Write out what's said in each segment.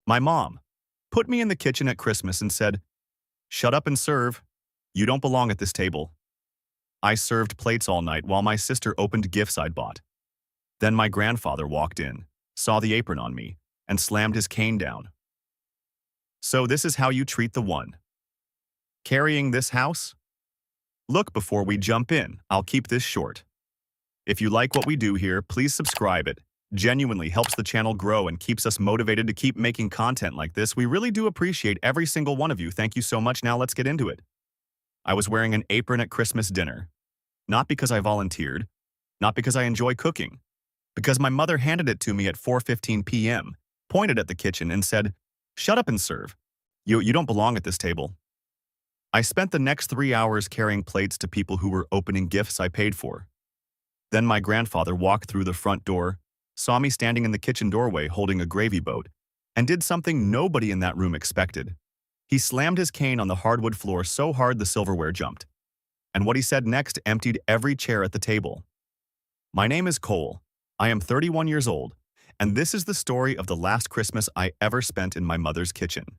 My mom put me in the kitchen at Christmas and said, "Shut up and serve. You don't belong at this table." I served plates all night while my sister opened gifts I'd bought. Then my grandfather walked in, saw the apron on me, and slammed his cane down. "So this is how you treat the one carrying this house? Look, before we jump in, I'll keep this short. If you like what we do here, please subscribe. It genuinely helps the channel grow and keeps us motivated to keep making content like this. We really do appreciate every single one of you. Thank you so much. Now let's get into it. I was wearing an apron at Christmas dinner. Not because I volunteered, not because I enjoy cooking, because my mother handed it to me at 4:15 p.m., pointed at the kitchen and said, "Shut up and serve. You don't belong at this table." I spent the next 3 hours carrying plates to people who were opening gifts I paid for. Then my grandfather walked through the front door, saw me standing in the kitchen doorway holding a gravy boat, and did something nobody in that room expected. He slammed his cane on the hardwood floor so hard the silverware jumped. And what he said next emptied every chair at the table. "My name is Cole. I am 31 years old, and this is the story of the last Christmas I ever spent in my mother's kitchen."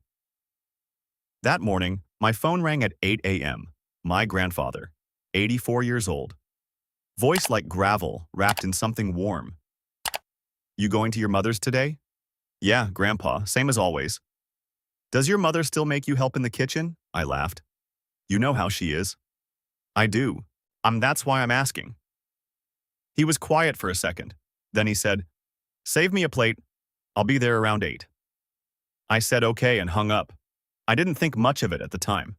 That morning, my phone rang at 8 a.m. My grandfather, 84 years old. Voice like gravel, wrapped in something warm. "You going to your mother's today?" "Yeah, Grandpa, same as always." "Does your mother still make you help in the kitchen?" I laughed. "You know how she is." "I do. That's why I'm asking." He was quiet for a second. Then he said, "Save me a plate. I'll be there around 8. I said okay and hung up. I didn't think much of it at the time.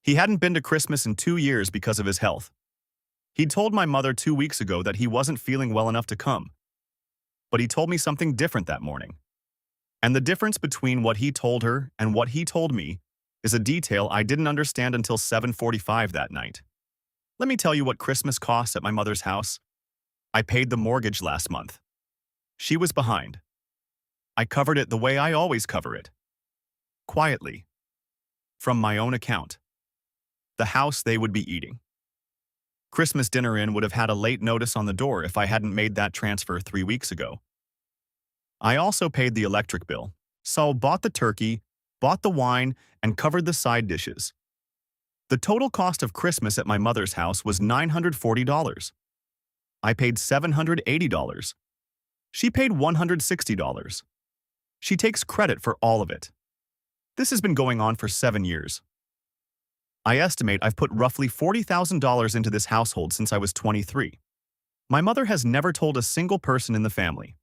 He hadn't been to Christmas in 2 years because of his health. He'd told my mother 2 weeks ago that he wasn't feeling well enough to come. But he told me something different that morning. And the difference between what he told her and what he told me is a detail I didn't understand until 7:45 that night. Let me tell you what Christmas cost at my mother's house. I paid the mortgage last month. She was behind. I covered it the way I always cover it. Quietly. From my own account. The house they would be eating. Christmas dinner in would have had a late notice on the door if I hadn't made that transfer 3 weeks ago. I also paid the electric bill, so bought the turkey, bought the wine, and covered the side dishes. The total cost of Christmas at my mother's house was $940. I paid $780. She paid $160. She takes credit for all of it. This has been going on for 7 years. I estimate I've put roughly $40,000 into this household since I was 23. My mother has never told a single person in the family.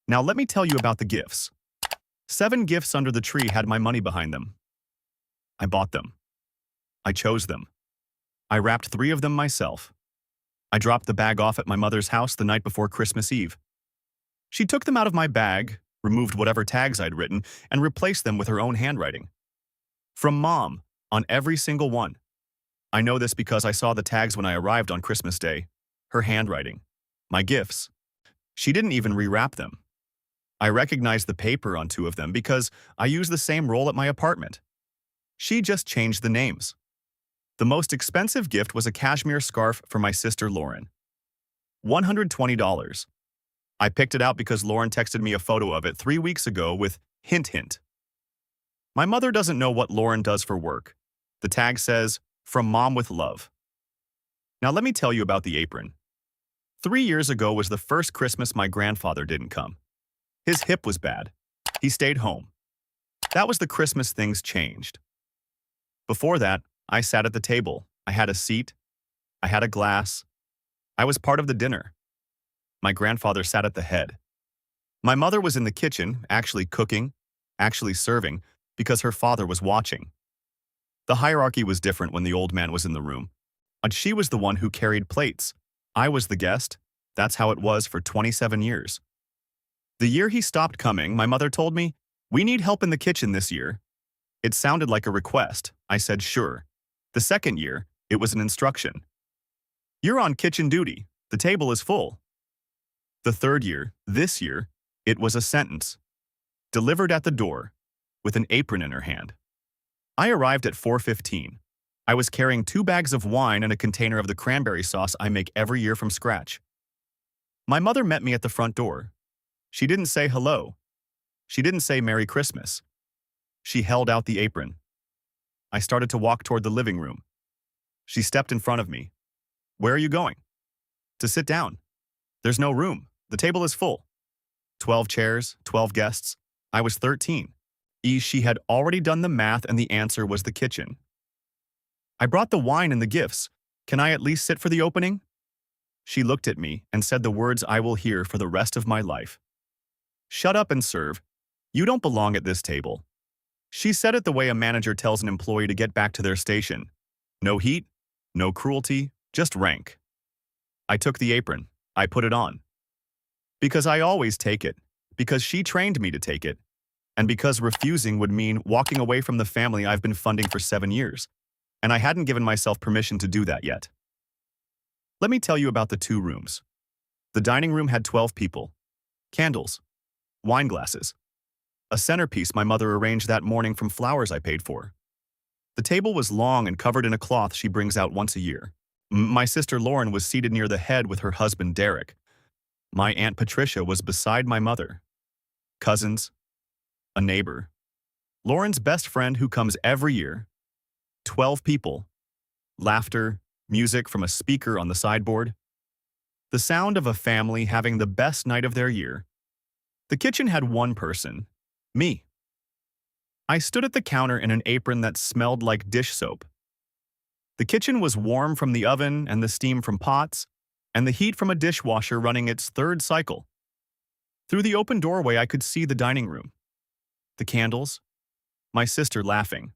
Now let me tell you about the gifts. 7 gifts under the tree had my money behind them. I bought them. I chose them. I wrapped 3 of them myself. I dropped the bag off at my mother's house the night before Christmas Eve. She took them out of my bag, removed whatever tags I'd written, and replaced them with her own handwriting. From Mom, on every single one. I know this because I saw the tags when I arrived on Christmas Day. Her handwriting. My gifts. She didn't even rewrap them. I recognized the paper on 2 of them because I use the same roll at my apartment. She just changed the names. The most expensive gift was a cashmere scarf for my sister Lauren. $120. I picked it out because Lauren texted me a photo of it 3 weeks ago with hint hint. My mother doesn't know what Lauren does for work. The tag says, "From Mom with love." Now let me tell you about the apron. 3 years ago was the first Christmas my grandfather didn't come. His hip was bad. He stayed home. That was the Christmas things changed. Before that, I sat at the table. I had a seat. I had a glass. I was part of the dinner. My grandfather sat at the head. My mother was in the kitchen, actually cooking, actually serving, because her father was watching. The hierarchy was different when the old man was in the room. And she was the one who carried plates. I was the guest. That's how it was for 27 years. The year he stopped coming, my mother told me, "We need help in the kitchen this year." It sounded like a request. I said, "Sure." The second year, it was an instruction. "You're on kitchen duty. The table is full." The third year, this year, it was a sentence. Delivered at the door, with an apron in her hand. I arrived at 4:15. I was carrying 2 bags of wine and a container of the cranberry sauce I make every year from scratch. My mother met me at the front door. She didn't say hello. She didn't say Merry Christmas. She held out the apron. I started to walk toward the living room. She stepped in front of me. Where are you going? To sit down. There's no room. The table is full. 12 chairs, 12 guests. I was 13. She had already done the math and the answer was the kitchen. I brought the wine and the gifts. Can I at least sit for the opening? She looked at me and said the words I will hear for the rest of my life. Shut up and serve. You don't belong at this table. She said it the way a manager tells an employee to get back to their station. No heat, no cruelty, just rank. I took the apron. I put it on. Because I always take it. Because she trained me to take it. And because refusing would mean walking away from the family I've been funding for 7 years. And I hadn't given myself permission to do that yet. Let me tell you about the 2 rooms. The dining room had 12 people. Candles. Wine glasses. A centerpiece my mother arranged that morning from flowers I paid for. The table was long and covered in a cloth she brings out once a year. My sister Lauren was seated near the head with her husband Derek. My Aunt Patricia was beside my mother. Cousins. A neighbor. Lauren's best friend who comes every year. 12 people. Laughter, music from a speaker on the sideboard. The sound of a family having the best night of their year. The kitchen had one person. Me. I stood at the counter in an apron that smelled like dish soap. The kitchen was warm from the oven and the steam from pots, and the heat from a dishwasher running its 3rd cycle. Through the open doorway I could see the dining room. The candles. My sister laughing.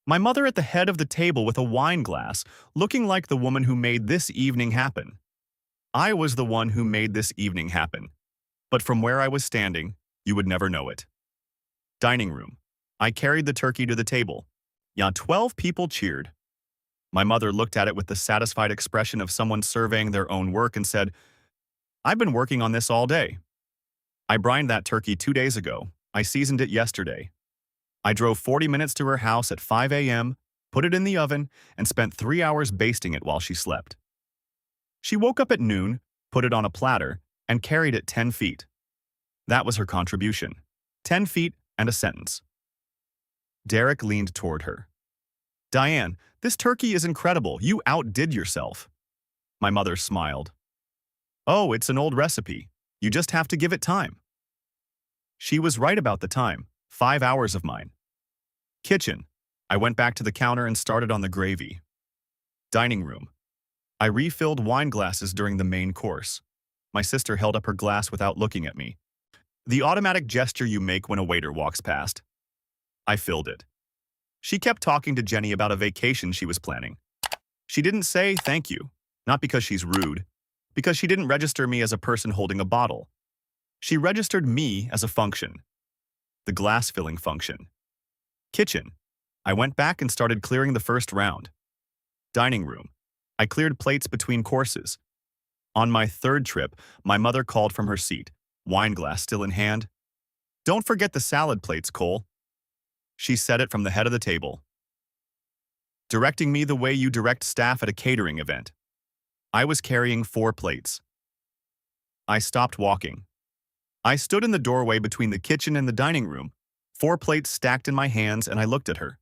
My mother at the head of the table with a wine glass, looking like the woman who made this evening happen. I was the one who made this evening happen. But from where I was standing, you would never know it. Dining room. I carried the turkey to the table. 12 people cheered. My mother looked at it with the satisfied expression of someone surveying their own work and said, I've been working on this all day. I brined that turkey 2 days ago. I seasoned it yesterday. I drove 40 minutes to her house at 5 a.m., put it in the oven, and spent 3 hours basting it while she slept. She woke up at noon, put it on a platter, and carried it 10 feet. That was her contribution. 10 feet and a sentence. Derek leaned toward her. Diane, this turkey is incredible. You outdid yourself. My mother smiled. Oh, it's an old recipe. You just have to give it time. She was right about the time. 5 hours of mine. Kitchen. I went back to the counter and started on the gravy. Dining room. I refilled wine glasses during the main course. My sister held up her glass without looking at me. The automatic gesture you make when a waiter walks past. I filled it. She kept talking to Jenny about a vacation she was planning. She didn't say thank you, not because she's rude, because she didn't register me as a person holding a bottle. She registered me as a function. The glass-filling function. Kitchen. I went back and started clearing the first round. Dining room. I cleared plates between courses. On my 3rd trip, my mother called from her seat, wine glass still in hand. Don't forget the salad plates, Cole. She said it from the head of the table. Directing me the way you direct staff at a catering event. I was carrying 4 plates. I stopped walking. I stood in the doorway between the kitchen and the dining room, 4 plates stacked in my hands, and I looked at her.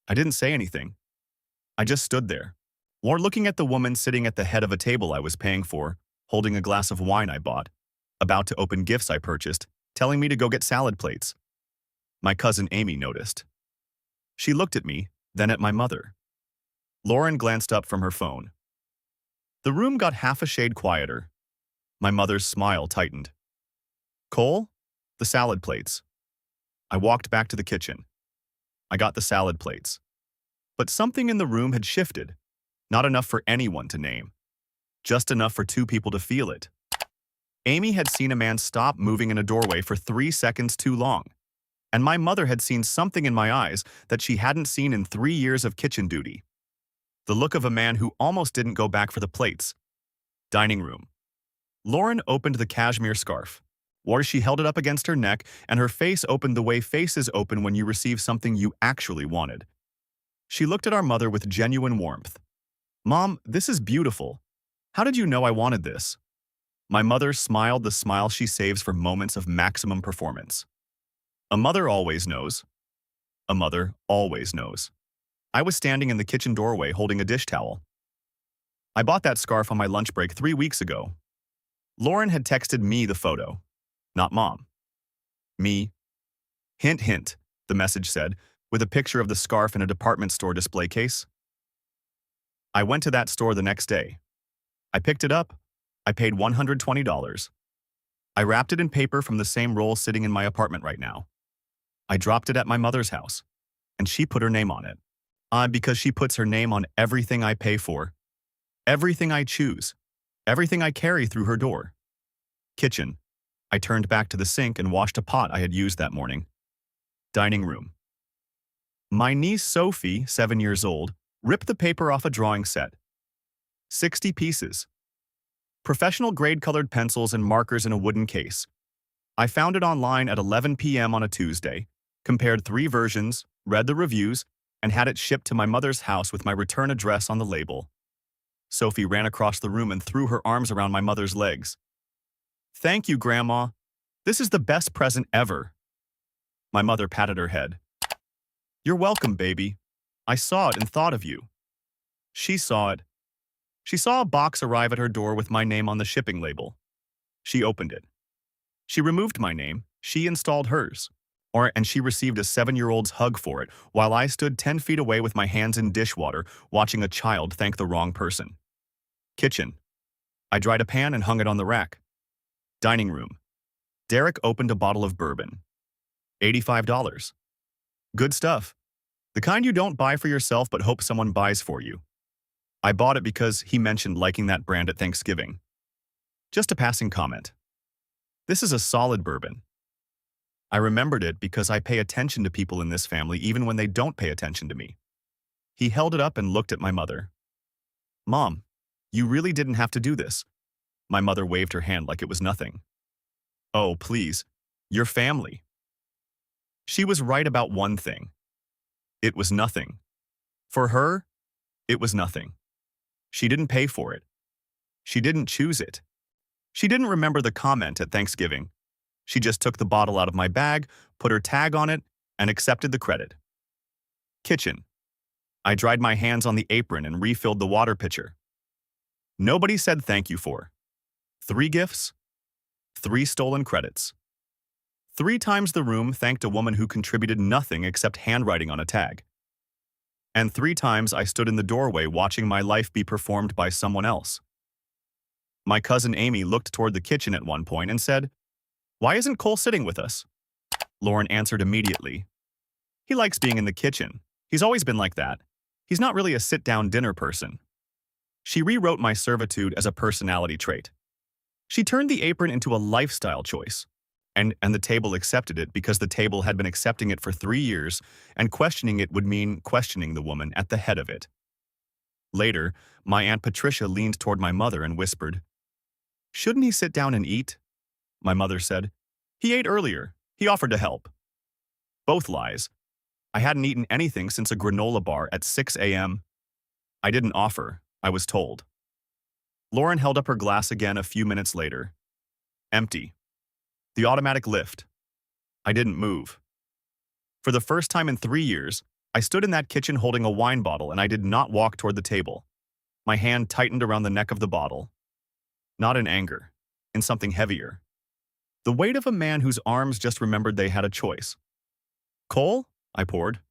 I didn't say anything. I just stood there, or looking at the woman sitting at the head of a table I was paying for, holding a glass of wine I bought, about to open gifts I purchased, telling me to go get salad plates. My cousin Amy noticed. She looked at me, then at my mother. Lauren glanced up from her phone. The room got half a shade quieter. My mother's smile tightened. Cole, the salad plates. I walked back to the kitchen. I got the salad plates. But something in the room had shifted. Not enough for anyone to name. Just enough for 2 people to feel it. Amy had seen a man stop moving in a doorway for 3 seconds too long. And my mother had seen something in my eyes that she hadn't seen in 3 years of kitchen duty. The look of a man who almost didn't go back for the plates. Dining room. Lauren opened the cashmere scarf. Or she held it up against her neck, and her face opened the way faces open when you receive something you actually wanted. She looked at our mother with genuine warmth. Mom, this is beautiful. How did you know I wanted this? My mother smiled the smile she saves for moments of maximum performance. A mother always knows. A mother always knows. I was standing in the kitchen doorway holding a dish towel. I bought that scarf on my lunch break 3 weeks ago. Lauren had texted me the photo, not Mom. Me. Hint, hint, the message said, with a picture of the scarf in a department store display case. I went to that store the next day. I picked it up. I paid $120. I wrapped it in paper from the same roll sitting in my apartment right now. I dropped it at my mother's house, and she put her name on it. Because she puts her name on everything I pay for, everything I choose, everything I carry through her door. Kitchen. I turned back to the sink and washed a pot I had used that morning. Dining room. My niece Sophie, 7 years old, ripped the paper off a drawing set. 60 pieces. Professional grade-colored pencils and markers in a wooden case. I found it online at 11 p.m. on a Tuesday, compared 3 versions, read the reviews, and had it shipped to my mother's house with my return address on the label. Sophie ran across the room and threw her arms around my mother's legs. "Thank you, Grandma. This is the best present ever." My mother patted her head. "You're welcome, baby. I saw it and thought of you." She saw it. She saw a box arrive at her door with my name on the shipping label. She opened it. She removed my name. She installed hers. And she received a 7-year-old's hug for it, while I stood 10 feet away with my hands in dishwater, watching a child thank the wrong person. Kitchen. I dried a pan and hung it on the rack. Dining room. Derek opened a bottle of bourbon. $85. Good stuff. The kind you don't buy for yourself but hope someone buys for you. I bought it because he mentioned liking that brand at Thanksgiving. Just a passing comment. This is a solid bourbon. I remembered it because I pay attention to people in this family even when they don't pay attention to me. He held it up and looked at my mother. "Mom, you really didn't have to do this." My mother waved her hand like it was nothing. "Oh, please, your family." She was right about one thing. It was nothing. For her, it was nothing. She didn't pay for it. She didn't choose it. She didn't remember the comment at Thanksgiving. She just took the bottle out of my bag, put her tag on it, and accepted the credit. Kitchen. I dried my hands on the apron and refilled the water pitcher. Nobody said thank you for. 3 gifts, 3 stolen credits. 3 times the room thanked a woman who contributed nothing except handwriting on a tag. And 3 times I stood in the doorway watching my life be performed by someone else. My cousin Amy looked toward the kitchen at one point and said, "Why isn't Cole sitting with us?" Lauren answered immediately. "He likes being in the kitchen. He's always been like that. He's not really a sit-down dinner person." She rewrote my servitude as a personality trait. She turned the apron into a lifestyle choice. And the table accepted it because the table had been accepting it for 3 years, and questioning it would mean questioning the woman at the head of it. Later, my Aunt Patricia leaned toward my mother and whispered, "Shouldn't he sit down and eat?" My mother said, "He ate earlier. He offered to help." Both lies. I hadn't eaten anything since a granola bar at 6 a.m. I didn't offer, I was told. Lauren held up her glass again a few minutes later. Empty. The automatic lift. I didn't move. For the first time in 3 years, I stood in that kitchen holding a wine bottle and I did not walk toward the table. My hand tightened around the neck of the bottle. Not in anger, in something heavier. The weight of a man whose arms just remembered they had a choice. "Cole?" I poured.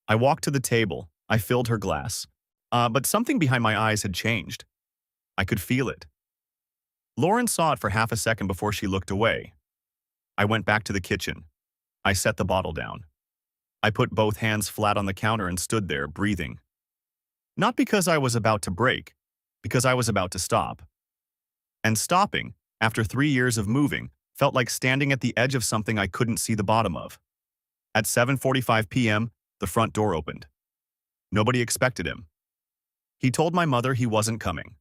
I walked to the table. I filled her glass. But something behind my eyes had changed. I could feel it. Lauren saw it for half a second before she looked away. I went back to the kitchen. I set the bottle down. I put both hands flat on the counter and stood there, breathing. Not because I was about to break, because I was about to stop. And stopping, after 3 years of moving, felt like standing at the edge of something I couldn't see the bottom of. At 7:45 p.m., the front door opened. Nobody expected him. He told my mother he wasn't coming.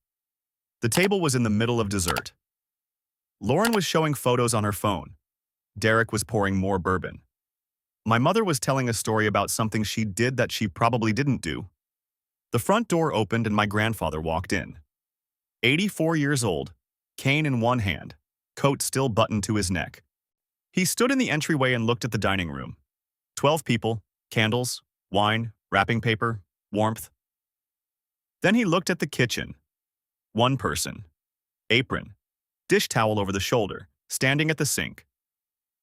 The table was in the middle of dessert. Lauren was showing photos on her phone. Derek was pouring more bourbon. My mother was telling a story about something she did that she probably didn't do. The front door opened and my grandfather walked in. 84 years old, cane in one hand, coat still buttoned to his neck. He stood in the entryway and looked at the dining room. 12 people, candles, wine, wrapping paper, warmth. Then he looked at the kitchen. One person. Apron. Dish towel over the shoulder, standing at the sink.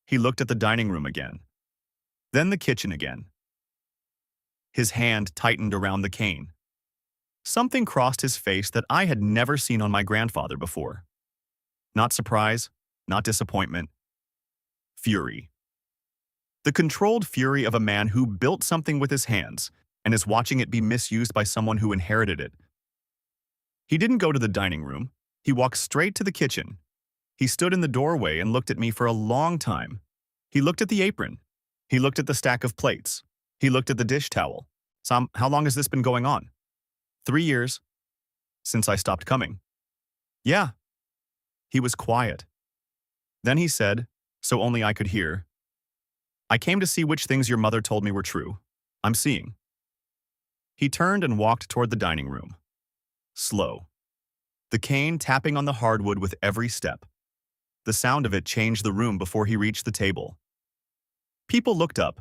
He looked at the dining room again. Then the kitchen again. His hand tightened around the cane. Something crossed his face that I had never seen on my grandfather before. Not surprise, not disappointment. Fury. The controlled fury of a man who built something with his hands and is watching it be misused by someone who inherited it. He didn't go to the dining room. He walked straight to the kitchen. He stood in the doorway and looked at me for a long time. He looked at the apron. He looked at the stack of plates. He looked at the dish towel. Sam, how long has this been going on? 3 years. Since I stopped coming. Yeah. He was quiet. Then he said, so only I could hear, I came to see which things your mother told me were true. I'm seeing. He turned and walked toward the dining room. Slow. The cane tapping on the hardwood with every step. The sound of it changed the room before he reached the table. People looked up.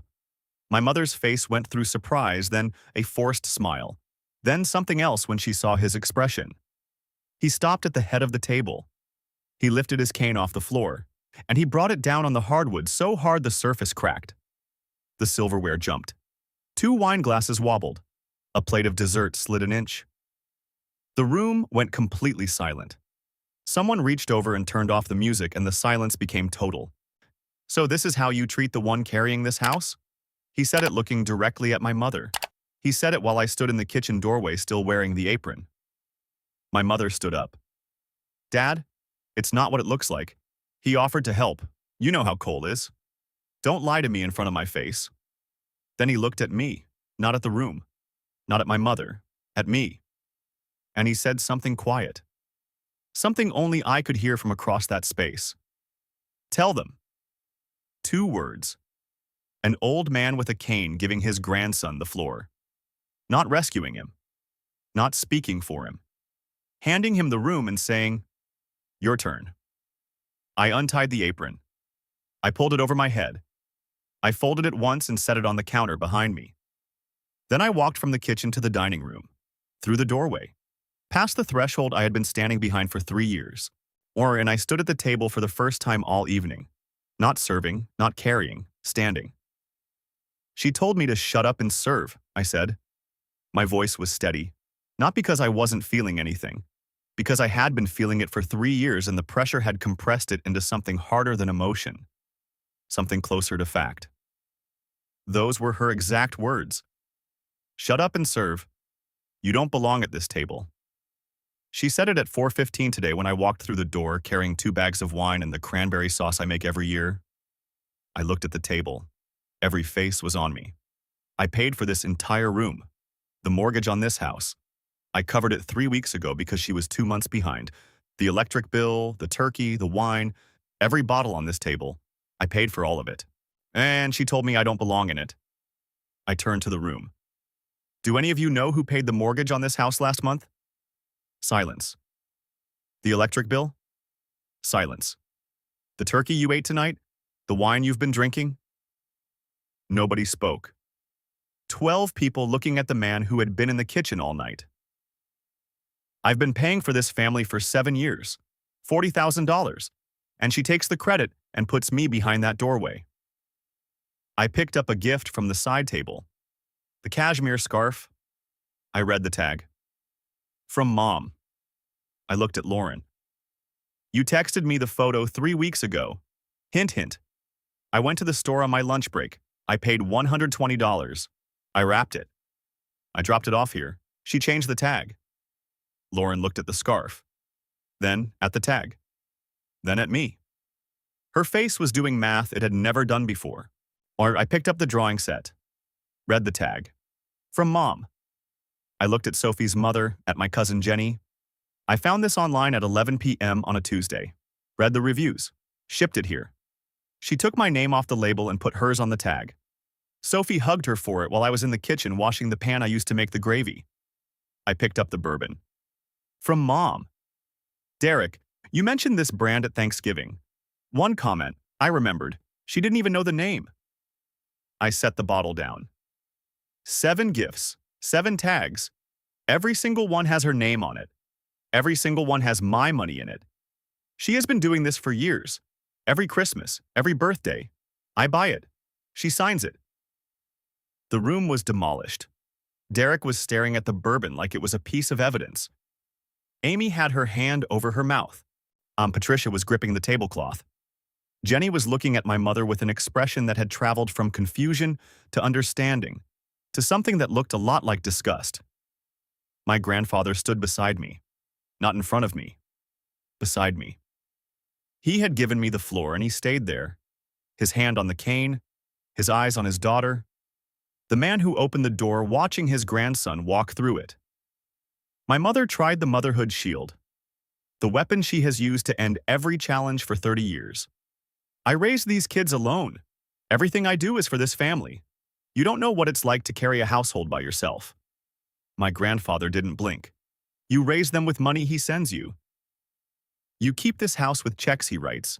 My mother's face went through surprise, then a forced smile, then something else when she saw his expression. He stopped at the head of the table. He lifted his cane off the floor, and he brought it down on the hardwood so hard the surface cracked. The silverware jumped. 2 wine glasses wobbled. A plate of dessert slid an inch. The room went completely silent. Someone reached over and turned off the music, and the silence became total. So this is how you treat the one carrying this house? He said it looking directly at my mother. He said it while I stood in the kitchen doorway still wearing the apron. My mother stood up. Dad, it's not what it looks like. He offered to help. You know how Cole is. Don't lie to me in front of my face. Then he looked at me, not at the room, not at my mother, at me. And he said something quiet. Something only I could hear from across that space. Tell them. 2 words. An old man with a cane giving his grandson the floor. Not rescuing him. Not speaking for him. Handing him the room and saying, your turn. I untied the apron. I pulled it over my head. I folded it once and set it on the counter behind me. Then I walked from the kitchen to the dining room, through the doorway, past the threshold I had been standing behind for 3 years, and I stood at the table for the first time all evening, not serving, not carrying, standing. She told me to shut up and serve, I said. My voice was steady, not because I wasn't feeling anything, because I had been feeling it for 3 years and the pressure had compressed it into something harder than emotion, something closer to fact. Those were her exact words. Shut up and serve. You don't belong at this table. She said it at 4:15 today when I walked through the door carrying 2 bags of wine and the cranberry sauce I make every year. I looked at the table. Every face was on me. I paid for this entire room, the mortgage on this house. I covered it 3 weeks ago because she was 2 months behind. The electric bill, the turkey, the wine, every bottle on this table. I paid for all of it. And she told me I don't belong in it. I turned to the room. Do any of you know who paid the mortgage on this house last month? Silence. The electric bill? Silence. The turkey you ate tonight? The wine you've been drinking? Nobody spoke. 12 people looking at the man who had been in the kitchen all night. I've been paying for this family for 7 years, $40,000, and she takes the credit and puts me behind that doorway. I picked up a gift from the side table. The cashmere scarf. I read the tag. From Mom. I looked at Lauren. You texted me the photo 3 weeks ago. Hint, hint. I went to the store on my lunch break. I paid $120. I wrapped it. I dropped it off here. She changed the tag. Lauren looked at the scarf, then at the tag, then at me. Her face was doing math it had never done before. I picked up the drawing set, read the tag. From Mom. I looked at Sophie's mother, at my cousin Jenny. I found this online at 11 p.m. on a Tuesday. Read the reviews. Shipped it here. She took my name off the label and put hers on the tag. Sophie hugged her for it while I was in the kitchen washing the pan I used to make the gravy. I picked up the bourbon. From Mom. Derek, you mentioned this brand at Thanksgiving. One comment, I remembered. She didn't even know the name. I set the bottle down. 7 gifts, 7 tags. Every single one has her name on it. Every single one has my money in it. She has been doing this for years. Every Christmas, every birthday. I buy it. She signs it. The room was demolished. Derek was staring at the bourbon like it was a piece of evidence. Amy had her hand over her mouth. Patricia was gripping the tablecloth. Jenny was looking at my mother with an expression that had traveled from confusion to understanding, to something that looked a lot like disgust. My grandfather stood beside me, not in front of me, beside me. He had given me the floor and he stayed there, his hand on the cane, his eyes on his daughter, the man who opened the door watching his grandson walk through it. My mother tried the motherhood shield, the weapon she has used to end every challenge for 30 years. I raised these kids alone. Everything I do is for this family. You don't know what it's like to carry a household by yourself. My grandfather didn't blink. You raise them with money he sends you. You keep this house with checks he writes,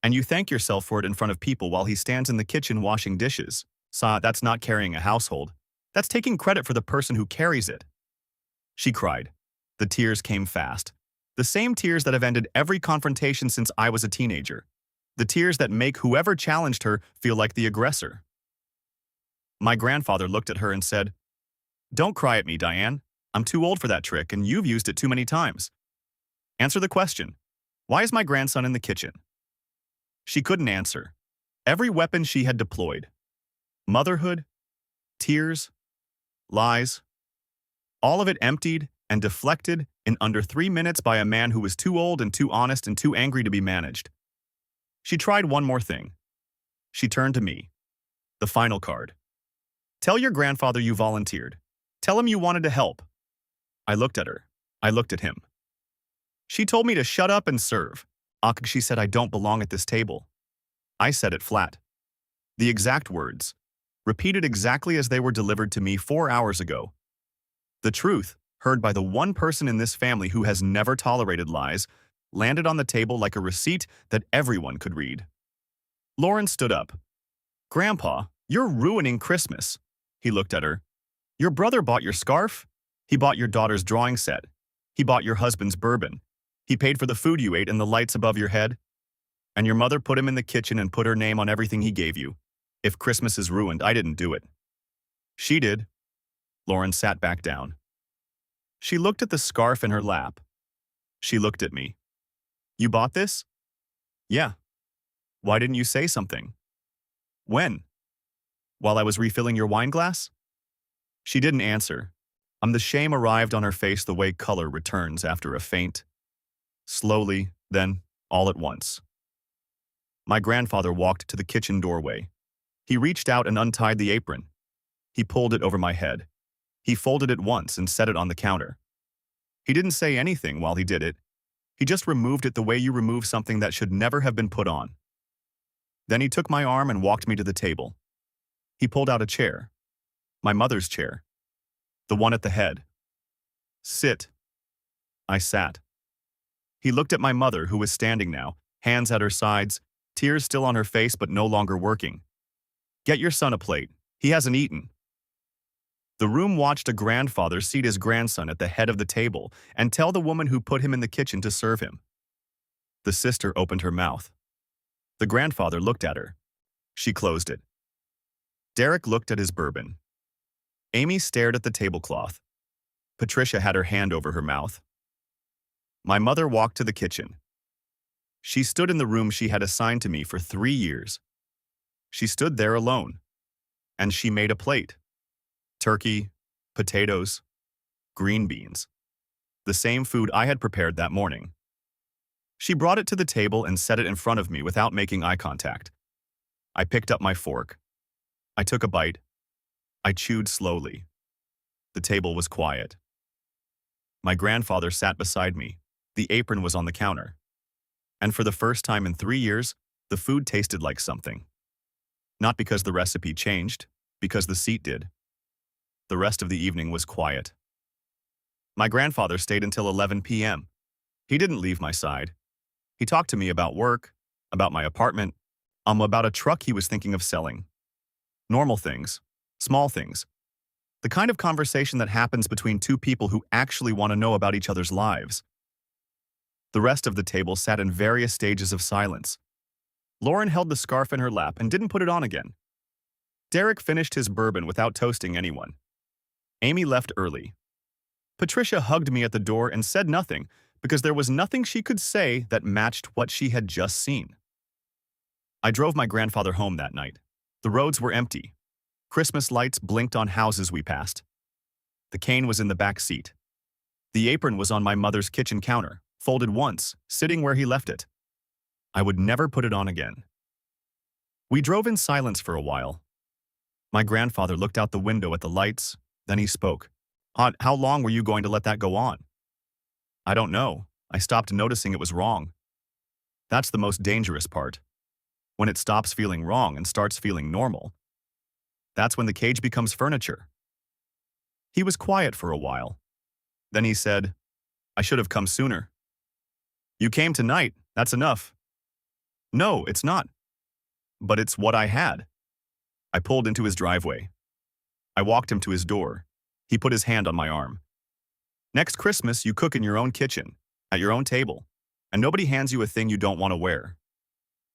and you thank yourself for it in front of people while he stands in the kitchen washing dishes. That's not carrying a household. That's taking credit for the person who carries it. She cried. The tears came fast. The same tears that have ended every confrontation since I was a teenager. The tears that make whoever challenged her feel like the aggressor. My grandfather looked at her and said, "Don't cry at me, Diane. I'm too old for that trick and you've used it too many times. Answer the question. Why is my grandson in the kitchen?" She couldn't answer. Every weapon she had deployed. Motherhood, tears, lies. All of it emptied and deflected in under 3 minutes by a man who was too old and too honest and too angry to be managed. She tried one more thing. She turned to me. The final card. Tell your grandfather you volunteered. Tell him you wanted to help. I looked at her. I looked at him. She told me to shut up and serve. She said I don't belong at this table. I said it flat. The exact words, repeated exactly as they were delivered to me 4 hours ago. The truth, heard by the one person in this family who has never tolerated lies, landed on the table like a receipt that everyone could read. Lauren stood up. "Grandpa, you're ruining Christmas." He looked at her. "Your brother bought your scarf. He bought your daughter's drawing set. He bought your husband's bourbon. He paid for the food you ate and the lights above your head. And your mother put him in the kitchen and put her name on everything he gave you. If Christmas is ruined, I didn't do it." "She did." Lauren sat back down. She looked at the scarf in her lap. She looked at me. "You bought this?" "Yeah." "Why didn't you say something?" "When?" "While I was refilling your wine glass?" She didn't answer. The shame arrived on her face the way color returns after a faint. Slowly, then, all at once. My grandfather walked to the kitchen doorway. He reached out and untied the apron. He pulled it over my head. He folded it once and set it on the counter. He didn't say anything while he did it. He just removed it the way you remove something that should never have been put on. Then he took my arm and walked me to the table. He pulled out a chair. My mother's chair. The one at the head. "Sit." I sat. He looked at my mother, who was standing now, hands at her sides, tears still on her face but no longer working. "Get your son a plate. He hasn't eaten." The room watched a grandfather seat his grandson at the head of the table and tell the woman who put him in the kitchen to serve him. The sister opened her mouth. The grandfather looked at her. She closed it. Derek looked at his bourbon. Amy stared at the tablecloth. Patricia had her hand over her mouth. My mother walked to the kitchen. She stood in the room she had assigned to me for 3 years. She stood there alone. And she made a plate. Turkey, potatoes, green beans. The same food I had prepared that morning. She brought it to the table and set it in front of me without making eye contact. I picked up my fork. I took a bite. I chewed slowly. The table was quiet. My grandfather sat beside me. The apron was on the counter. And for the first time in 3 years, the food tasted like something. Not because the recipe changed, because the seat did. The rest of the evening was quiet. My grandfather stayed until 11 p.m. He didn't leave my side. He talked to me about work, about my apartment, About a truck he was thinking of selling. Normal things. Small things. The kind of conversation that happens between two people who actually want to know about each other's lives. The rest of the table sat in various stages of silence. Lauren held the scarf in her lap and didn't put it on again. Derek finished his bourbon without toasting anyone. Amy left early. Patricia hugged me at the door and said nothing because there was nothing she could say that matched what she had just seen. I drove my grandfather home that night. The roads were empty. Christmas lights blinked on houses we passed. The cane was in the back seat. The apron was on my mother's kitchen counter, folded once, sitting where he left it. I would never put it on again. We drove in silence for a while. My grandfather looked out the window at the lights, then he spoke. "Aunt, how long were you going to let that go on?" "I don't know. I stopped noticing it was wrong." That's the most dangerous part. When it stops feeling wrong and starts feeling normal. That's when the cage becomes furniture. He was quiet for a while. Then he said, "I should have come sooner." "You came tonight, that's enough." "No, it's not." "But it's what I had." I pulled into his driveway. I walked him to his door. He put his hand on my arm. "Next Christmas, you cook in your own kitchen, at your own table, and nobody hands you a thing you don't want to wear."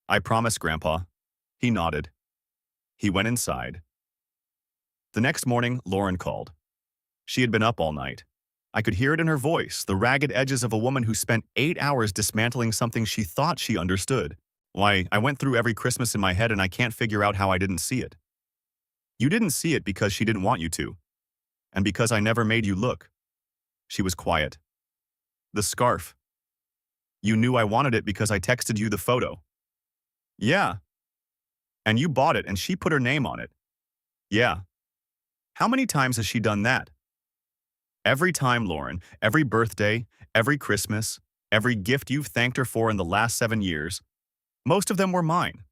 "I promise, Grandpa." He nodded. He went inside. The next morning, Lauren called. She had been up all night. I could hear it in her voice, the ragged edges of a woman who spent 8 hours dismantling something she thought she understood. "Why, I went through every Christmas in my head and I can't figure out how I didn't see it." "You didn't see it because she didn't want you to. And because I never made you look." She was quiet. "The scarf. You knew I wanted it because I texted you the photo." "Yeah." "And you bought it and she put her name on it." "Yeah." "How many times has she done that?" "Every time, Lauren. Every birthday, every Christmas, every gift you've thanked her for in the last 7 years. Most of them were mine."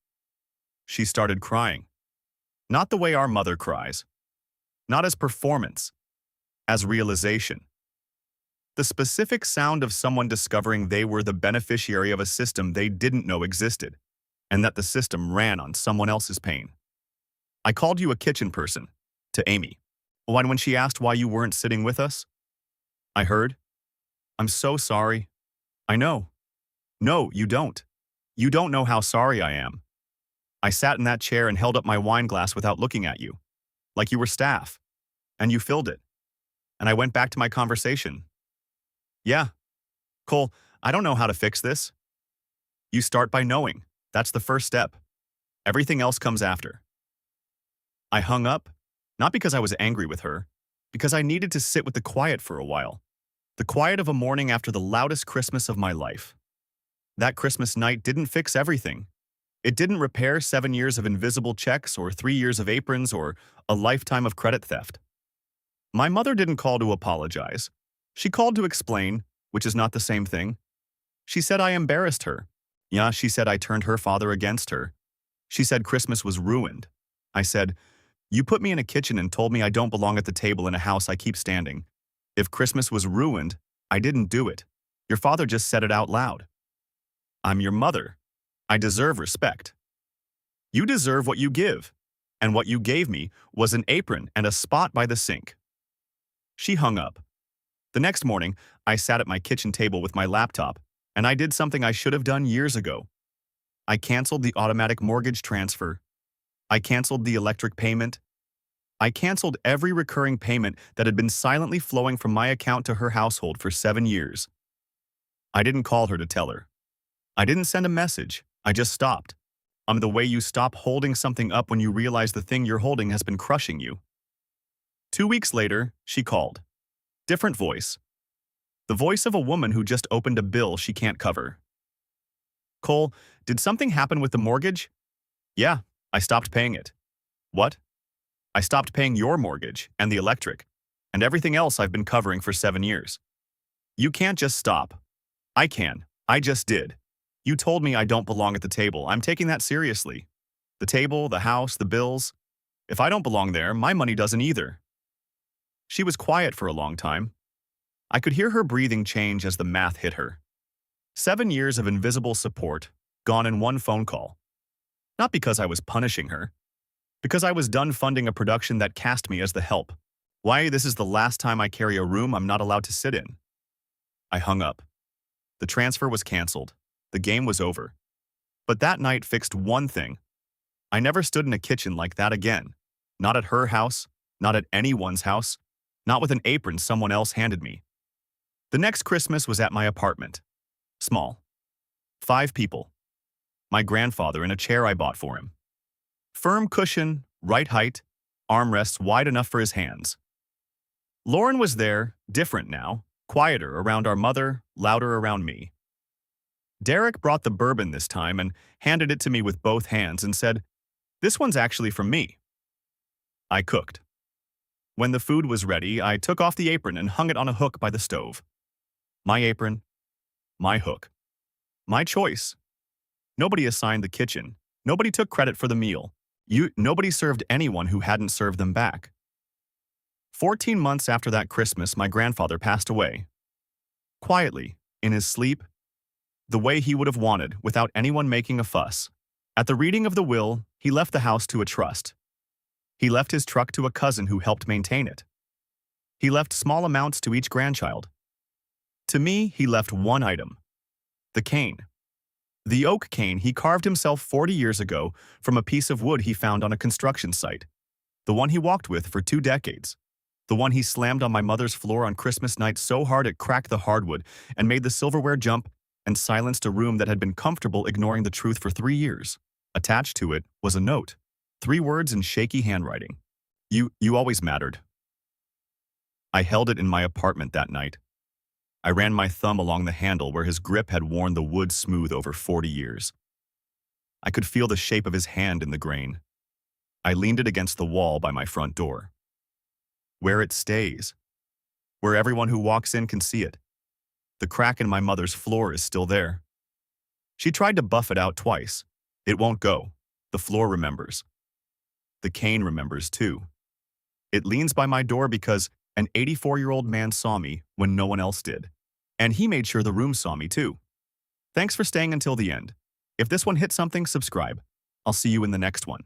She started crying. Not the way our mother cries. Not as performance. As realization. The specific sound of someone discovering they were the beneficiary of a system they didn't know existed, and that the system ran on someone else's pain. "I called you a kitchen person," to Amy. When she asked why you weren't sitting with us, I heard, "I'm so sorry." "I know." "No, you don't. You don't know how sorry I am." I sat in that chair and held up my wine glass without looking at you, like you were staff, and you filled it. And I went back to my conversation. "Yeah. Cole, I don't know how to fix this." "You start by knowing. That's the first step. Everything else comes after." I hung up, not because I was angry with her, because I needed to sit with the quiet for a while. The quiet of a morning after the loudest Christmas of my life. That Christmas night didn't fix everything. It didn't repair 7 years of invisible checks or 3 years of aprons or a lifetime of credit theft. My mother didn't call to apologize. She called to explain, which is not the same thing. She said I embarrassed her. Yeah, she said I turned her father against her. She said Christmas was ruined. I said, "You put me in a kitchen and told me I don't belong at the table in a house I keep standing. If Christmas was ruined, I didn't do it. Your father just said it out loud. I'm your mother. I deserve respect. You deserve what you give. And what you gave me was an apron and a spot by the sink." She hung up. The next morning, I sat at my kitchen table with my laptop, and I did something I should have done years ago. I canceled the automatic mortgage transfer. I canceled the electric payment. I canceled every recurring payment that had been silently flowing from my account to her household for 7 years. I didn't call her to tell her. I didn't send a message. I just stopped. I'm the way you stop holding something up when you realize the thing you're holding has been crushing you. 2 weeks later, she called. Different voice. The voice of a woman who just opened a bill she can't cover. "Cole, did something happen with the mortgage?" "Yeah, I stopped paying it." "What?" "I stopped paying your mortgage and the electric and everything else I've been covering for 7 years." "You can't just stop." "I can. I just did. You told me I don't belong at the table. I'm taking that seriously. The table, the house, the bills. If I don't belong there, my money doesn't either." She was quiet for a long time. I could hear her breathing change as the math hit her. 7 years of invisible support, gone in one phone call. Not because I was punishing her, because I was done funding a production that cast me as the help. Why, this is the last time I carry a room I'm not allowed to sit in. I hung up. The transfer was canceled. The game was over. But that night fixed one thing. I never stood in a kitchen like that again. Not at her house, not at anyone's house, not with an apron someone else handed me. The next Christmas was at my apartment. Small. 5 people. My grandfather in a chair I bought for him. Firm cushion, right height, armrests wide enough for his hands. Lauren was there, different now, quieter around our mother, louder around me. Derek brought the bourbon this time and handed it to me with both hands and said, "This one's actually from me." I cooked. When the food was ready, I took off the apron and hung it on a hook by the stove. My apron, my hook, my choice. Nobody assigned the kitchen. Nobody took credit for the meal. Nobody served anyone who hadn't served them back. 14 months after that Christmas, my grandfather passed away. Quietly, in his sleep, the way he would have wanted, without anyone making a fuss. At the reading of the will, he left the house to a trust. He left his truck to a cousin who helped maintain it. He left small amounts to each grandchild. To me, he left one item: the cane. The oak cane he carved himself 40 years ago from a piece of wood he found on a construction site. The one he walked with for 2 decades. The one he slammed on my mother's floor on Christmas night so hard it cracked the hardwood and made the silverware jump and silenced a room that had been comfortable ignoring the truth for 3 years. Attached to it was a note. 3 words in shaky handwriting. You always mattered. I held it in my apartment that night. I ran my thumb along the handle where his grip had worn the wood smooth over 40 years. I could feel the shape of his hand in the grain. I leaned it against the wall by my front door. Where it stays. Where everyone who walks in can see it. The crack in my mother's floor is still there. She tried to buff it out twice. It won't go. The floor remembers. The cane remembers too. It leans by my door because an 84-year-old man saw me when no one else did. And he made sure the room saw me too. Thanks for staying until the end. If this one hit something, subscribe. I'll see you in the next one.